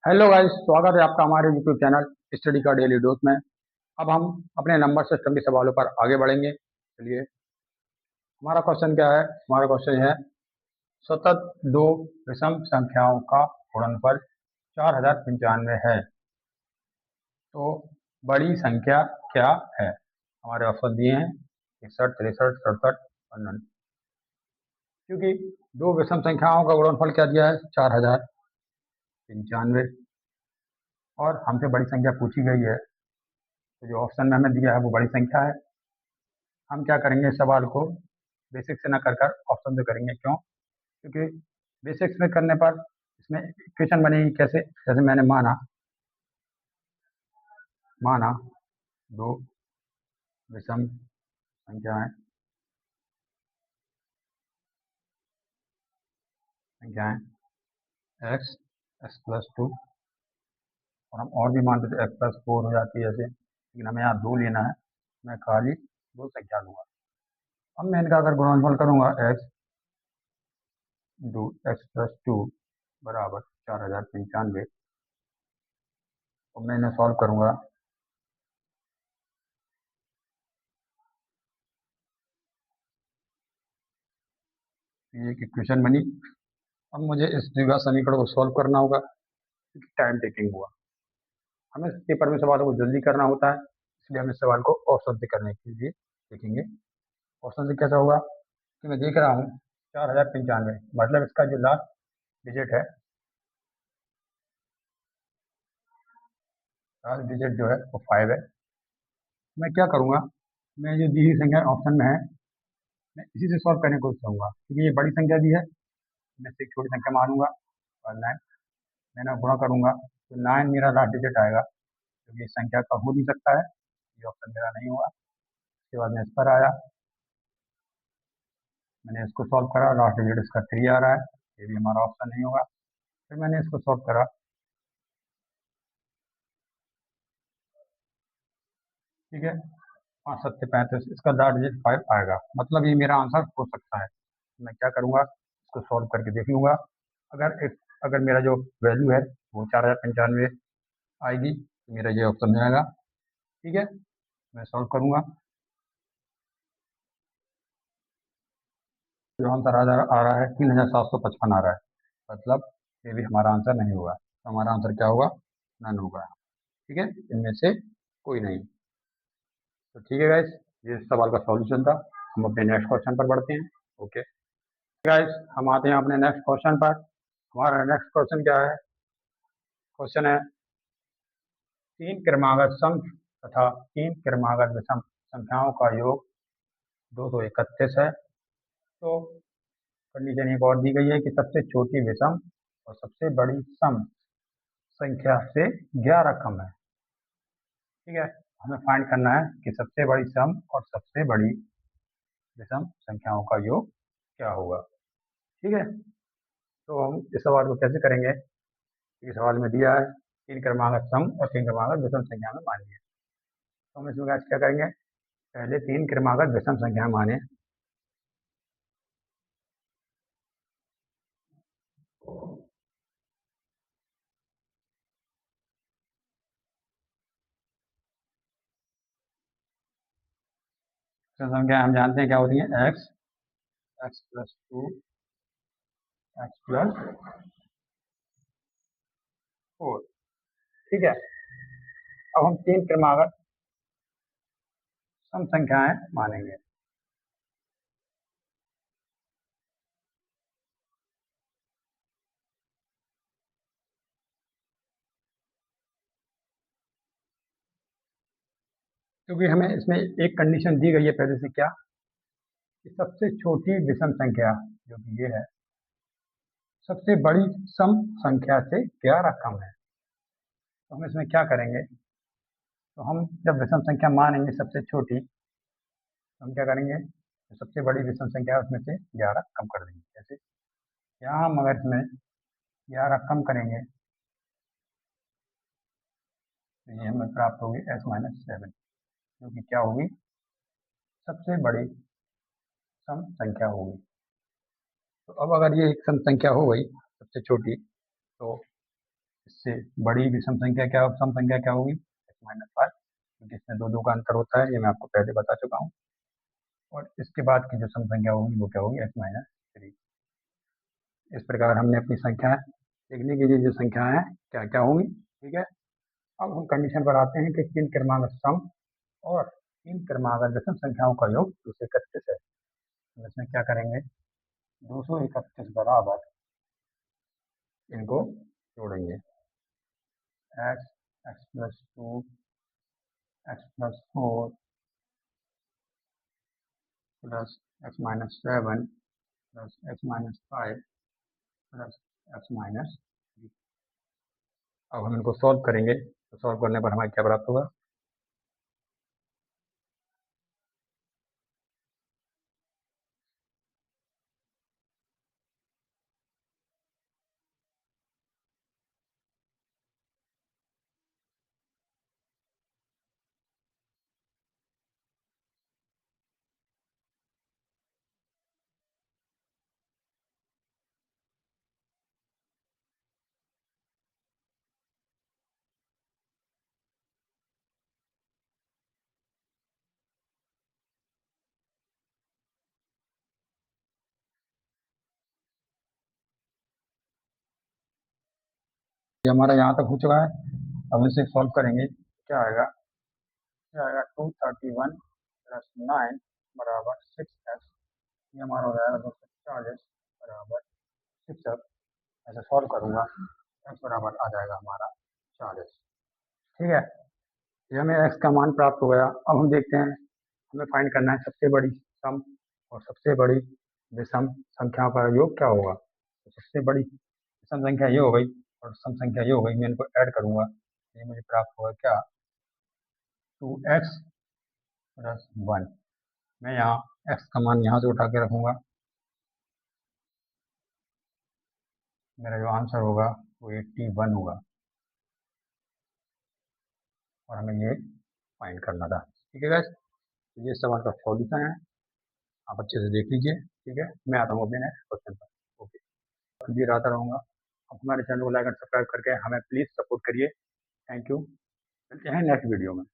Hello guys, स्वागत है आपका हमारे यूट्यूब चैनल स्टडी का डेली डोज में। अब हम अपने नंबर सिस्टम के सवालों पर आगे बढ़ेंगे। चलिए, हमारा क्वेश्चन क्या है? हमारा क्वेश्चन है सतत दो विषम संख्याओं का गुणनफल 4095 है, तो बड़ी संख्या क्या है? हमारे ऑप्शन दिए हैं 61, 63, 67 और 99। क्योंकि दो विषम संख्याओं का गुणनफल क्या दिया है? 4095, और हमसे बड़ी संख्या पूछी गई है, तो जो ऑप्शन में हमें दिया है वो बड़ी संख्या है। हम क्या करेंगे, इस सवाल को बेसिक से ना कर कर ऑप्शन से करेंगे। क्यों? क्योंकि बेसिक्स में करने पर इसमें इक्वेशन बनेगी कैसे? जैसे मैंने माना माना दो विषम संख्याएं संख्याएं एक्स, x+2, और हम और भी मानते थे x+4 हो जाती है ऐसे, लेकिन हमें यहाँ दो लेना है। मैं खाली दो संख्या लूँगा। अब मैं इनका अगर गुणनफल करूँगा x+2 बराबर 4095, तो मैं इन्हें सॉल्व करूँगा। ये एक इक्वेशन बनी। अब मुझे इस द्विघात समीकरण को सॉल्व करना होगा, क्योंकि टाइम टेकिंग हुआ। हमें पेपर में सवालों को जल्दी करना होता है, इसलिए हम इस सवाल को ऑप्शन से करने के लिए देखेंगे। ऑप्शन से कैसा होगा कि मैं देख रहा हूँ 4095, मतलब इसका जो लास्ट डिजिट है, लास्ट डिजिट जो है वो 5 है। मैं क्या करूँगा, मैं जो दी हुई संख्या ऑप्शन में है, मैं इसी से सॉल्व करने की कोशिश करूँगा, क्योंकि ये बड़ी संख्या दी है। मैं से एक छोटी संख्या मानूंगा और 9 मैंने गुणा करूँगा, तो 9 मेरा लास्ट डिजिट आएगा, क्योंकि इस संख्या का हो नहीं सकता है, ये ऑप्शन मेरा नहीं हुआ। उसके बाद मैं इस पर आया, मैंने इसको सॉल्व करा, लास्ट डिजिट इसका 3 आ रहा है, ये भी हमारा ऑप्शन नहीं होगा। फिर मैंने इसको सॉल्व करा, ठीक है, 5 7 35, इसका लास्ट डिजिट 5 आएगा, मतलब ये मेरा आंसर हो सकता है। मैं क्या करूँगा, इसको सॉल्व करके देख लूँगा। अगर मेरा जो वैल्यू है वो 4095 आएगी, तो मेरा ये ऑप्शन में आएगा। ठीक है, मैं सॉल्व करूँगा, जो आंसर आ रहा है 3755 आ रहा है, मतलब ये भी हमारा आंसर नहीं होगा। तो हमारा आंसर क्या होगा? नन होगा। ठीक है, इनमें से कोई नहीं। तो ठीक है गाइस, ये इस सवाल का सॉल्यूशन था। हम अपने नेक्स्ट क्वेश्चन पर बढ़ते हैं। ओके गाइस, हम आते हैं अपने नेक्स्ट क्वेश्चन पर। हमारा नेक्स्ट क्वेश्चन क्या है? क्वेश्चन है तीन क्रमागत सम तथा तीन क्रमागत विषम संख्याओं का योग 231 है। तो कंडीशन एक और दी गई है कि सबसे छोटी विषम और सबसे बड़ी सम संख्या से 11 कम है। ठीक है, हमें फाइंड करना है कि सबसे बड़ी सम और सबसे बड़ी विषम संख्याओं का योग क्या होगा। ठीक है, तो हम इस सवाल को कैसे करेंगे? इस सवाल में दिया है तीन क्रमागत सम और तीन क्रमागत विषम संख्या में मानिए। तो हम इसमें क्या करेंगे, पहले तीन क्रमागत विषम संख्या माने। विषम संख्या हम जानते हैं क्या होती है, एक्स, x+2, x+4। ठीक है, अब हम तीन क्रमागत सम संख्याएं मानेंगे। क्योंकि हमें इसमें एक कंडीशन दी गई है पहले से, क्या कि सबसे छोटी विषम संख्या जो कि ये है, सबसे बड़ी सम संख्या से 11 कम है। तो हम इसमें क्या करेंगे, तो हम जब विषम संख्या मानेंगे सबसे छोटी, तो हम क्या करेंगे, तो सबसे बड़ी विषम संख्या है उसमें से 11 कम कर देंगे। जैसे यहाँ हम अगर इसमें 11 कम करेंगे, तो ये हमें प्राप्त होगी x-7, जो कि क्या होगी, सबसे बड़ी सम संख्या होगी। तो अब अगर ये एक सम संख्या हो गई सबसे छोटी, तो इससे बड़ी विषम संख्या क्या सम संख्या क्या होगी, x-5, क्योंकि इसमें दो दो का अंतर होता है, ये मैं आपको पहले बता चुका हूँ। और इसके बाद की जो सम संख्या होगी वो क्या होगी, x-3। इस प्रकार हमने अपनी संख्या लिखने की जो संख्या है क्या क्या होंगी। ठीक है, अब हम कंडीशन पर आते हैं कि तीन क्रमागत सम और तीन क्रमागत विषम संख्याओं का योग 231 है। हम इसमें क्या करेंगे, 231 बराबर इनको जोड़ेंगे, x, x+2, x+4 plus x-7 plus x-5 plus x-3। अब हम इनको सॉल्व करेंगे, तो सॉल्व करने पर हमें क्या प्राप्त होगा, ये हमारा यहाँ तक हो चुका है। अब इसे सॉल्व करेंगे, क्या आएगा, 231 प्लस 9 बराबर 6x। ये हमारा हो जाएगा 240 बराबर 6x। ऐसे सॉल्व करूँगा, x बराबर आ जाएगा हमारा 40। ठीक है, ये हमें x का मान प्राप्त हो गया। अब हम देखते हैं, हमें फाइंड करना है सबसे बड़ी सम और सबसे बड़ी विषम संख्याओं का योग क्या होगा। तो सबसे बड़ी विषम संख्या ये हो गई और सम संख्या ये हो गई, मैं इनको ऐड करूँगा, ये मुझे प्राप्त होगा क्या, 2x प्लस 1। मैं यहाँ x का मान यहाँ से उठा के रखूँगा, मेरा जो आंसर होगा वो 81 होगा और हमें ये फाइंड करना था। ठीक है गाइस, ये सवाल का सॉल्यूशन है, आप अच्छे से देख लीजिए। ठीक है, मैं आता हूँ अपने नेक्स्ट क्वेश्चन पर। ओके, क्लियर आता रहूँगा। आप हमारे चैनल को लाइक और सब्सक्राइब करके हमें प्लीज़ सपोर्ट करिए। थैंक यू, मिलते हैं नेक्स्ट वीडियो में।